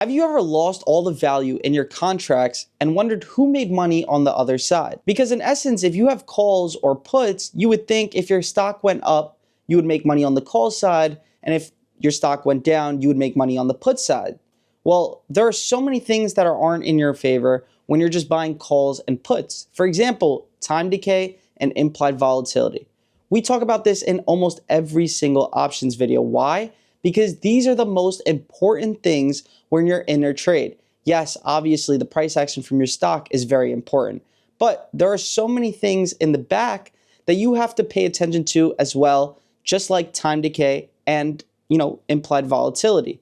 Have you ever lost all the value in your contracts and wondered who made money on the other side? Because in essence, if you have calls or puts, you would think if your stock went up, you would make money on the call side, and if your stock went down, you would make money on the put side. Well, there are so many things that aren't in your favor when you're just buying calls and puts. For example, time decay and implied volatility. We talk about this in almost every single options video. Why? Because these are the most important things when you're in a trade. Yes, obviously the price action from your stock is very important, but there are so many things in the back that you have to pay attention to as well, just like time decay and, implied volatility.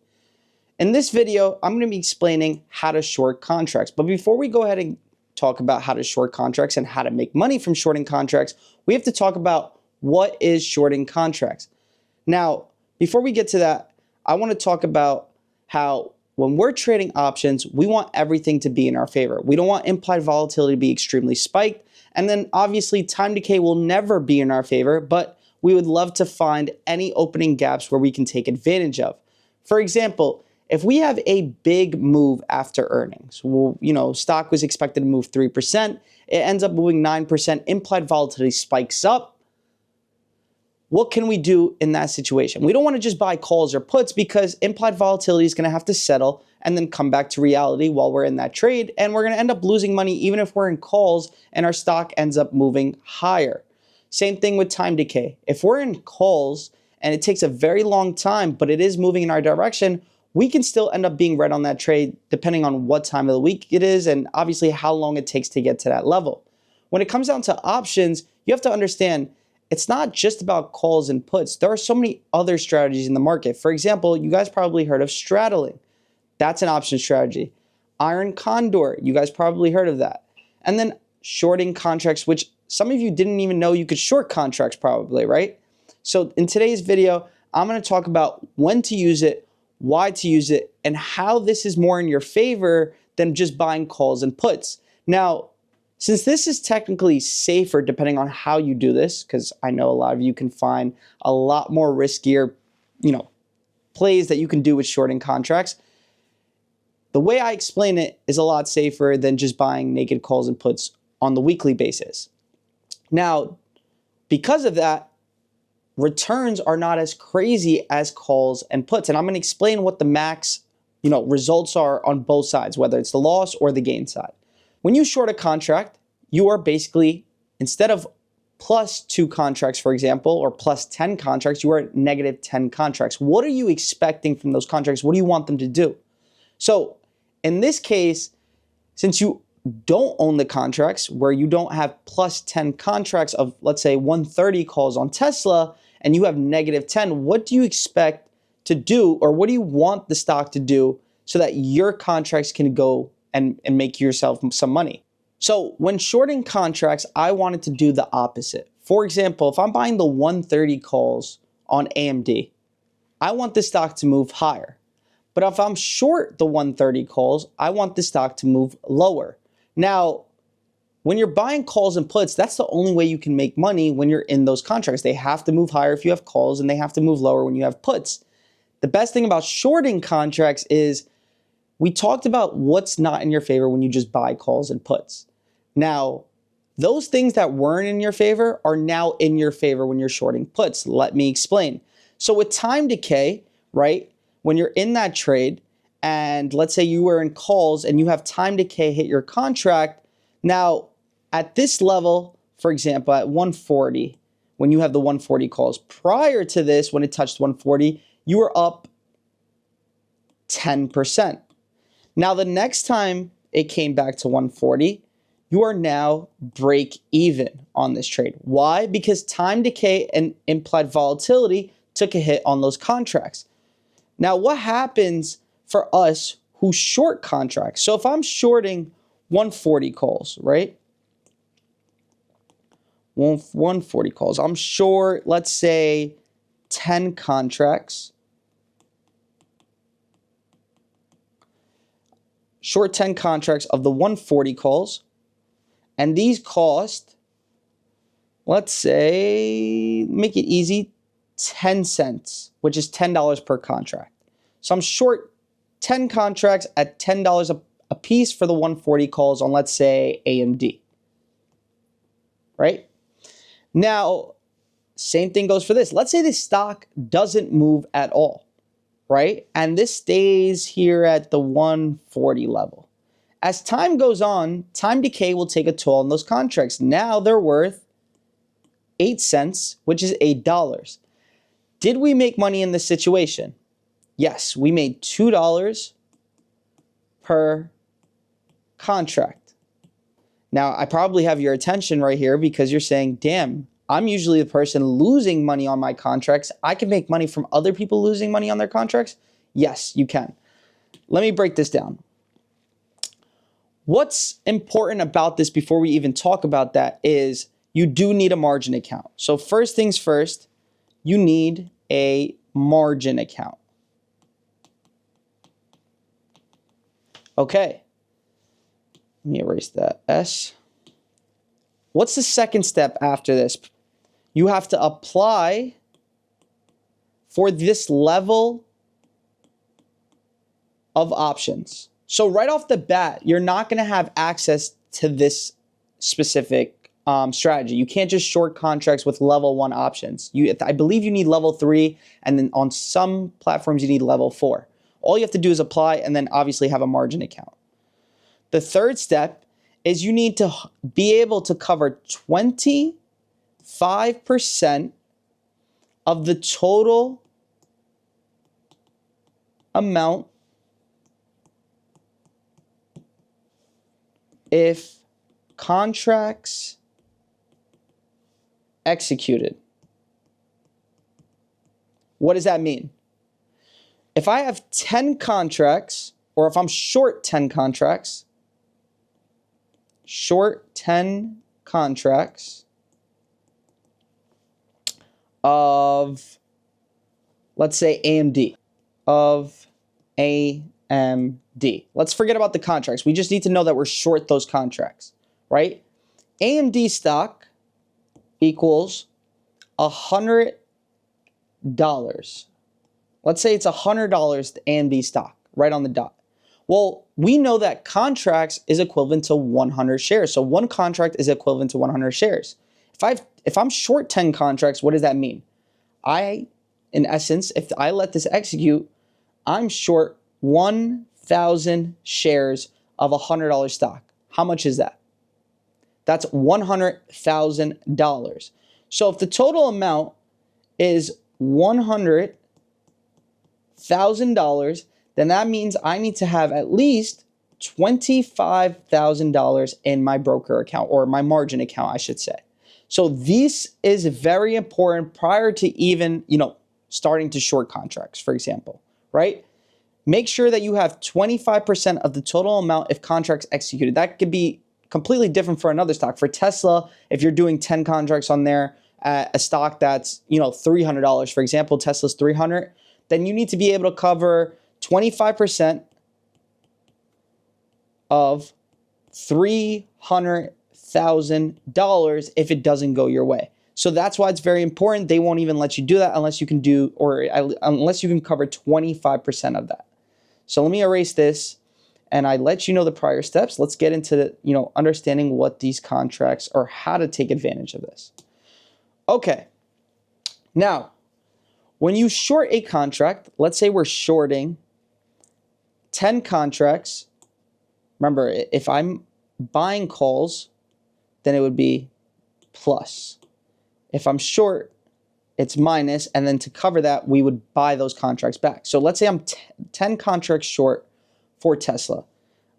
In this video, I'm going to be explaining how to short contracts. But before we go ahead and talk about how to short contracts and how to make money from shorting contracts, we have to talk about what is shorting contracts. Now, before we get to that, I want to talk about how when we're trading options, we want everything to be in our favor. We don't want implied volatility to be extremely spiked. And then obviously time decay will never be in our favor, but we would love to find any opening gaps where we can take advantage of. For example, if we have a big move after earnings, stock was expected to move 3%, it ends up moving 9%, implied volatility spikes up. What can we do in that situation? We don't want to just buy calls or puts because implied volatility is going to have to settle and then come back to reality while we're in that trade. And we're going to end up losing money even if we're in calls and our stock ends up moving higher. Same thing with time decay. If we're in calls and it takes a very long time, but it is moving in our direction, we can still end up being right on that trade depending on what time of the week it is and obviously how long it takes to get to that level. When it comes down to options, you have to understand it's not just about calls and puts. There are so many other strategies in the market. For example, you guys probably heard of straddling. That's an option strategy. Iron condor, you guys probably heard of that. And then shorting contracts, which some of you didn't even know you could short contracts probably, right? So in today's video, I'm going to talk about when to use it, why to use it, and how this is more in your favor than just buying calls and puts. Now, since this is technically safer depending on how you do this, because I know a lot of you can find a lot more riskier, plays that you can do with shorting contracts, the way I explain it is a lot safer than just buying naked calls and puts on the weekly basis. Now, because of that, returns are not as crazy as calls and puts. And I'm going to explain what the max, results are on both sides, whether it's the loss or the gain side. When you short a contract, you are basically, instead of plus 2 contracts, for example, or plus 10 contracts, you are at negative 10 contracts. What are you expecting from those contracts? What do you want them to do? So in this case, since you don't own the contracts, where you don't have plus 10 contracts of, let's say, 130 calls on Tesla, and you have negative 10, what do you expect to do, or what do you want the stock to do so that your contracts can go and make yourself some money? So when shorting contracts, I wanted to do the opposite. For example, if I'm buying the 130 calls on AMD, I want the stock to move higher. But if I'm short the 130 calls, I want the stock to move lower. Now, when you're buying calls and puts, that's the only way you can make money when you're in those contracts. They have to move higher if you have calls, and they have to move lower when you have puts. The best thing about shorting contracts is we talked about what's not in your favor when you just buy calls and puts. Now, those things that weren't in your favor are now in your favor when you're shorting puts. Let me explain. So with time decay, right, when you're in that trade, and let's say you were in calls and you have time decay hit your contract, now at this level, for example, at 140, when you have the 140 calls, prior to this, when it touched 140, you were up 10%. Now, the next time it came back to 140, you are now break even on this trade. Why? Because time decay and implied volatility took a hit on those contracts. Now, what happens for us who short contracts? So if I'm shorting 140 calls, right? 140 calls. I'm short, let's say, 10 contracts. Short 10 contracts of the 140 calls. And these cost, let's say, make it easy, 10 cents, which is $10 per contract. So I'm short 10 contracts at $10 a piece for the 140 calls on, let's say, AMD, right? Now, same thing goes for this. Let's say this stock doesn't move at all, right? And this stays here at the 140 level. As time goes on, time decay will take a toll on those contracts. Now they're worth 8 cents, which is $8. Did we make money in this situation? Yes, we made $2 per contract. Now, I probably have your attention right here because you're saying, damn, I'm usually the person losing money on my contracts. I can make money from other people losing money on their contracts? Yes, you can. Let me break this down. What's important about this before we even talk about that is you do need a margin account. So first things first, you need a margin account. Okay. Let me erase that S. What's the second step after this? You have to apply for this level of options. So right off the bat, you're not going to have access to this specific strategy. You can't just short contracts with level 1 options. I believe you need level 3, and then on some platforms you need level 4. All you have to do is apply and then obviously have a margin account. The third step is you need to be able to cover 25% of the total amount if contracts executed. What does that mean? If I have 10 contracts, or if I'm short 10 contracts, of, let's say, AMD, Let's forget about the contracts. We just need to know that we're short those contracts, right? AMD stock equals $100. Let's say it's $100 to AMD stock, right on the dot. Well, we know that contracts is equivalent to 100 shares. So one contract is equivalent to 100 shares. If I'm short 10 contracts, what does that mean? In essence, if I let this execute, I'm short 1,000 shares of $100 stock. How much is that? That's $100,000. So if the total amount is $100,000, then that means I need to have at least $25,000 in my broker account, or my margin account, I should say. So this is very important prior to even, starting to short contracts, for example, right? Make sure that you have 25% of the total amount if contracts executed. That could be completely different for another stock. For Tesla, if you're doing 10 contracts on there, a stock that's, $300, for example, Tesla's 300, then you need to be able to cover 25% of $300,000 if it doesn't go your way. So that's why it's very important. They won't even let you do that unless you can cover 25% of that. So let me erase this, and I let you know the prior steps. Let's get into understanding what these contracts or how to take advantage of this. Okay. Now, when you short a contract, let's say we're shorting 10 contracts. Remember, if I'm buying calls, then it would be plus. If I'm short, it's minus, and then to cover that, we would buy those contracts back. So let's say I'm 10 contracts short for Tesla.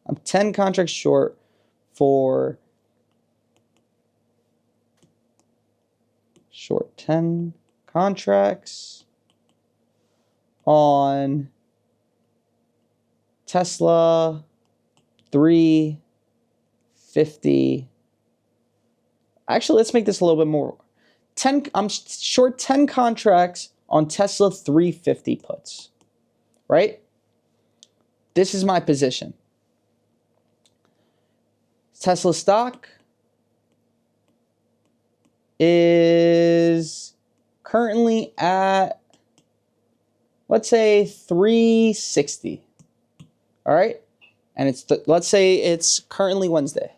I'm 10 contracts short for 10 contracts on Tesla 350. Actually, let's make this a little bit more. I'm short 10 contracts on Tesla 350 puts, right? This is my position. Tesla stock is currently at, let's say, 360. All right. And it's, let's say it's currently Wednesday.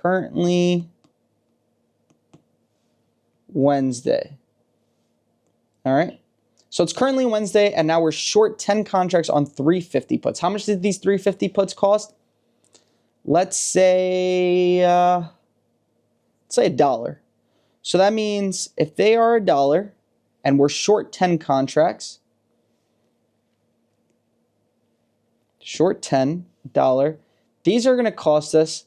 Currently Wednesday. All right. So it's currently Wednesday, and now we're short 10 contracts on 350 puts. How much did these 350 puts cost? Let's say $1. So that means if they are $1 and we're short 10 contracts, short $10, these are going to cost us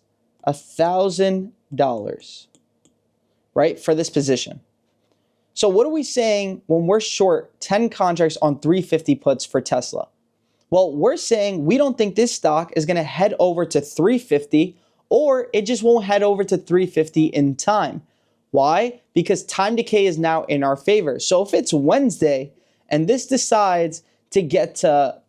$1,000, right, for this position. So what are we saying when we're short 10 contracts on 350 puts for Tesla? Well, we're saying we don't think this stock is going to head over to 350, or it just won't head over to 350 in time. Why? Because time decay is now in our favor. So if it's Wednesday and this decides to get to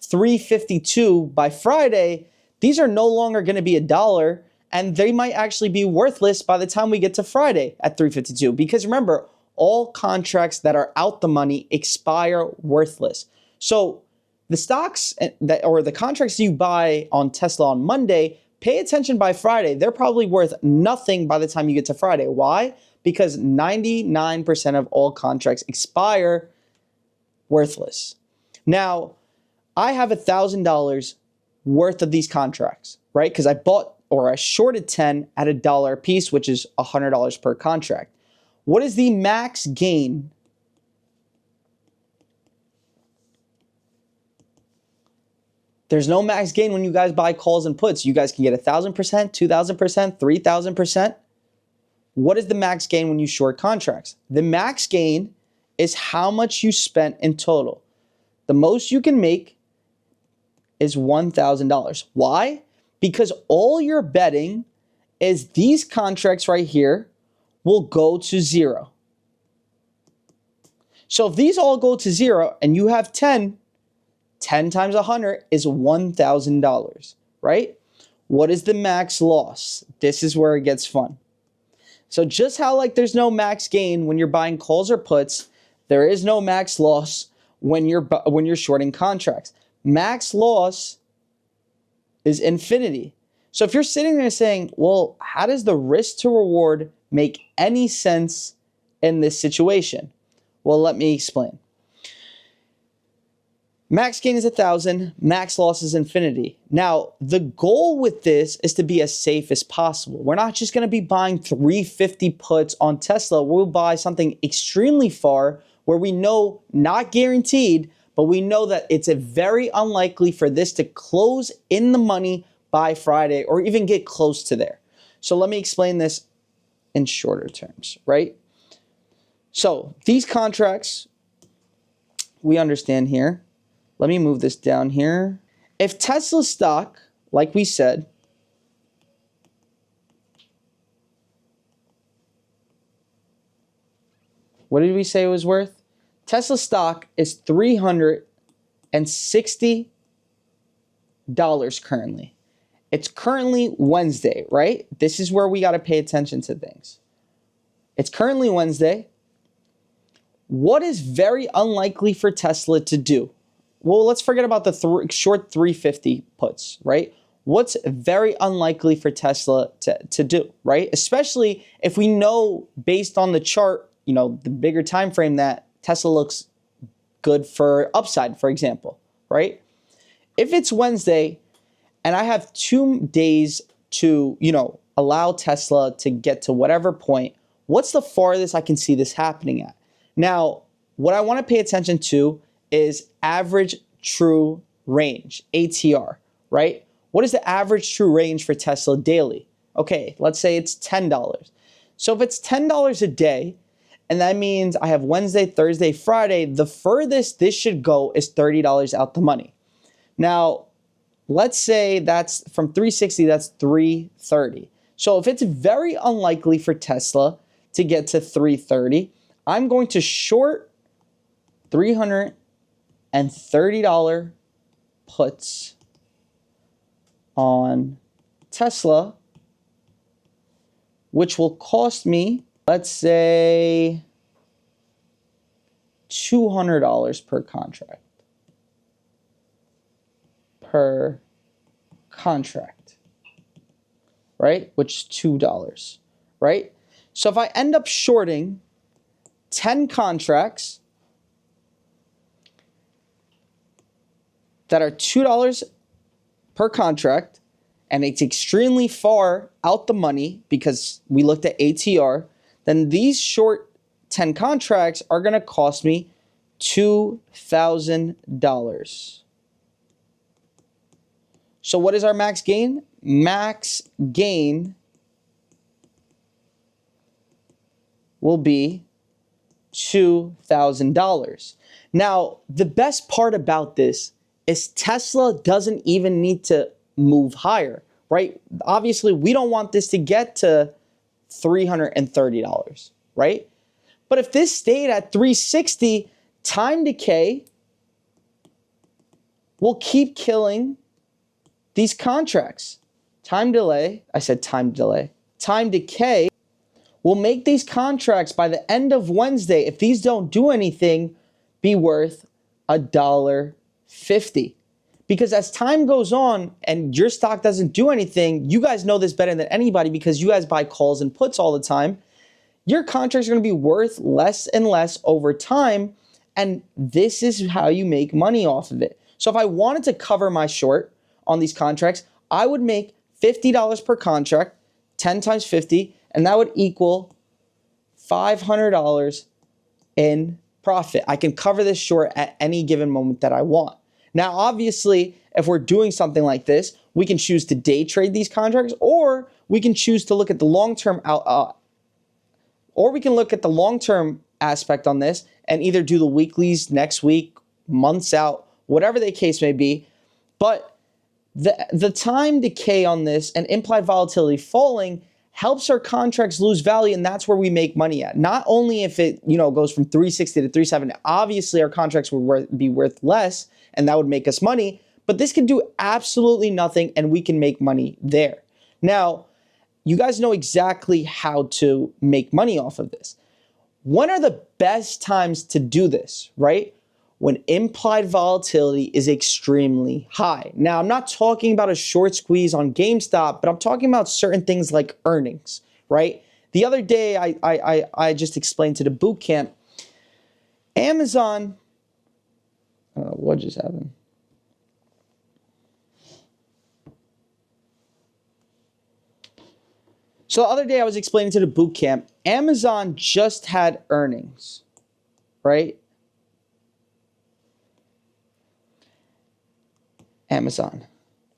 352 by Friday, these are no longer going to be $1, and they might actually be worthless by the time we get to Friday at 352. Because remember, all contracts that are out the money expire worthless. So the stocks that, or the contracts you buy on Tesla on Monday, pay attention by Friday. They're probably worth nothing by the time you get to Friday. Why? Because 99% of all contracts expire worthless. Now, I have $1,000 worth of these contracts, right? Because I bought or I shorted 10 at $1 a piece, which is $100 per contract. What is the max gain? There's no max gain when you guys buy calls and puts. You guys can get 1,000%, 2,000%, 3,000%. What is the max gain when you short contracts? The max gain is how much you spent in total. The most you can make is $1,000. Why? Because all you're betting is these contracts right here will go to zero. So if these all go to zero and you have 10 times 100 is $1,000, right? What is the max loss? This is where it gets fun. So just how like there's no max gain when you're buying calls or puts, there is no max loss when you're shorting contracts. Max loss is infinity. So if you're sitting there saying, well, how does the risk to reward make any sense in this situation? Well, let me explain. Max gain is 1,000, max loss is infinity. Now, the goal with this is to be as safe as possible. We're not just going to be buying 350 puts on Tesla. We'll buy something extremely far where we know, not guaranteed, but we know that it's a very unlikely for this to close in the money by Friday or even get close to there. So let me explain this in shorter terms, right? So these contracts, we understand here. Let me move this down here. If Tesla stock, like we said, what did we say it was worth? Tesla stock is $360 currently. It's currently Wednesday, right? This is where we got to pay attention to things. It's currently Wednesday. What is very unlikely for Tesla to do? Well, let's forget about the short 350 puts, right? What's very unlikely for Tesla to do, right? Especially if we know based on the chart, you know, the bigger time frame that Tesla looks good for upside, for example, right? If it's Wednesday and I have 2 days to, you know, allow Tesla to get to whatever point, what's the farthest I can see this happening at? Now, what I want to pay attention to is average true range, ATR, right? What is the average true range for Tesla daily? Okay, let's say it's $10. So if it's $10 a day, and that means I have Wednesday, Thursday, Friday, the furthest this should go is $30 out the money. Now, let's say that's from 360, that's 330. So if it's very unlikely for Tesla to get to 330, I'm going to short $330 puts on Tesla, which will cost me, let's say, $200 per contract. per contract, right? Which is $2, right? So if I end up shorting 10 contracts that are $2 per contract, and it's extremely far out the money because we looked at ATR, then these short 10 contracts are going to cost me $2,000. So what is our max gain? Max gain will be $2,000. Now, the best part about this is Tesla doesn't even need to move higher, right? Obviously, we don't want this to get to $330, right? But if this stayed at 360, time decay will keep killing these contracts. Time decay will make these contracts by the end of Wednesday, if these don't do anything, be worth $1.50. Because as time goes on and your stock doesn't do anything, you guys know this better than anybody because you guys buy calls and puts all the time. Your contracts are going to be worth less and less over time, and this is how you make money off of it. So if I wanted to cover my short on these contracts, I would make $50 per contract, 10 times 50, and that would equal $500 in profit. I can cover this short at any given moment that I want. Now, obviously, if we're doing something like this, we can choose to day trade these contracts, or we can choose to look at the long-term aspect on this and either do the weeklies next week, months out, whatever the case may be. But the time decay on this and implied volatility falling helps our contracts lose value, and that's where we make money at. Not only if it goes from 360 to 370, obviously our contracts would be worth less, and that would make us money, but this can do absolutely nothing, and we can make money there. Now, you guys know exactly how to make money off of this. When are the best times to do this, right? When implied volatility is extremely high. Now, I'm not talking about a short squeeze on GameStop, but I'm talking about certain things like earnings, right? The other day, I just explained to the boot camp, Amazon, what just happened? So the other day I was explaining to the boot camp, Amazon just had earnings, right? Amazon.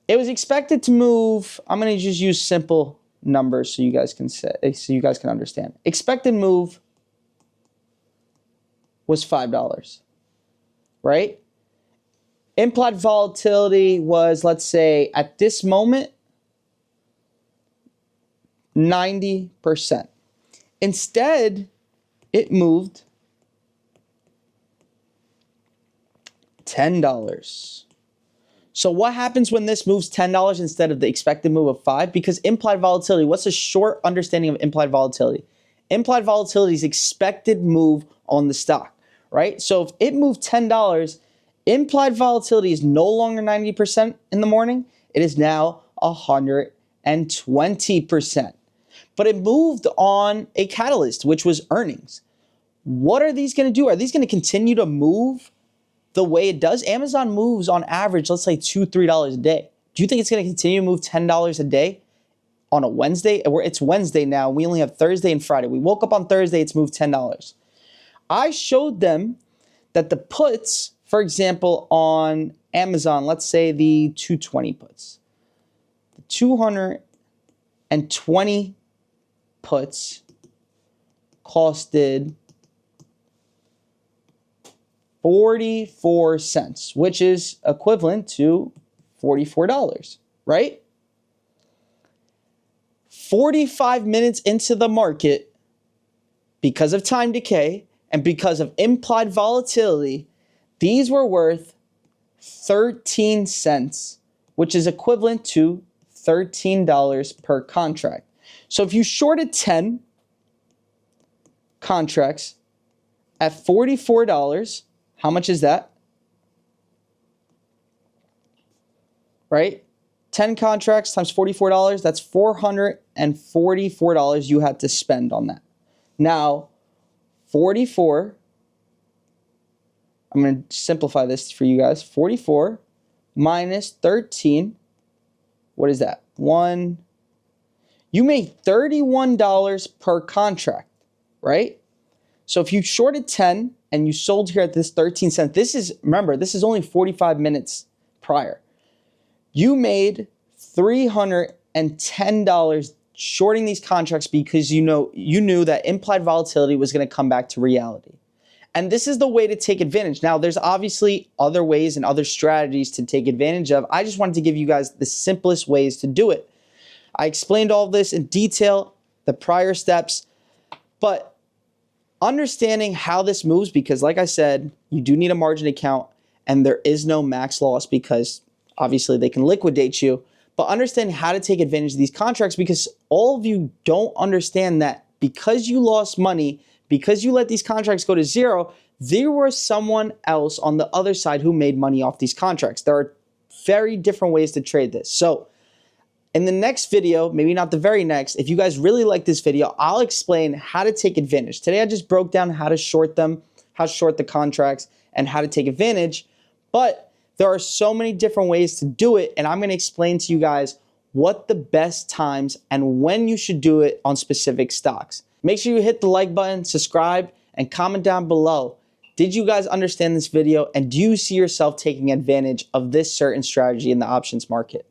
It was expected to move, I'm going to just use simple numbers so you guys can understand. Expected move was $5, right? Implied volatility was, let's say, at this moment, 90%. Instead, it moved $10. So what happens when this moves $10 instead of the expected move of $5? Because implied volatility, what's a short understanding of implied volatility? Implied volatility is expected move on the stock, right? So if it moved $10, implied volatility is no longer 90% in the morning. It is now 120%. But it moved on a catalyst, which was earnings. What are these going to do? Are these going to continue to move the way it does? Amazon moves on average, let's say $2, $3 a day. Do you think it's going to continue to move $10 a day on a Wednesday? It's Wednesday now. We only have Thursday and Friday. We woke up on Thursday, it's moved $10. I showed them that the puts, for example, on Amazon, let's say the 220 puts. The 220 puts costed 44 cents, which is equivalent to $44, right? 45 minutes into the market, because of time decay and because of implied volatility, these were worth 13 cents, which is equivalent to $13 per contract. So if you shorted 10 contracts at $44, how much is that? right? 10 contracts times $44, that's $444 you had to spend on that. Now, 44, I'm going to simplify this for you guys. 44 minus 13, what is that? You made $31 per contract, right? So if you shorted 10 and you sold here at this 13 cents, remember, this is only 45 minutes prior. You made $310 shorting these contracts because you knew that implied volatility was going to come back to reality. And this is the way to take advantage. Now, there's obviously other ways and other strategies to take advantage of. I just wanted to give you guys the simplest ways to do it. I explained all this in detail, the prior steps, but understanding how this moves, because like I said, you do need a margin account and there is no max loss because obviously they can liquidate you, but understanding how to take advantage of these contracts, because all of you don't understand that because you lost money, because you let these contracts go to zero, there was someone else on the other side who made money off these contracts. There are very different ways to trade this. So in the next video, maybe not the very next, if you guys really like this video, I'll explain how to take advantage. Today, I just broke down how to short them, how to short the contracts, and how to take advantage. But there are so many different ways to do it, and I'm going to explain to you guys what the best times and when you should do it on specific stocks. Make sure you hit the like button, subscribe, and comment down below. Did you guys understand this video, and do you see yourself taking advantage of this certain strategy in the options market?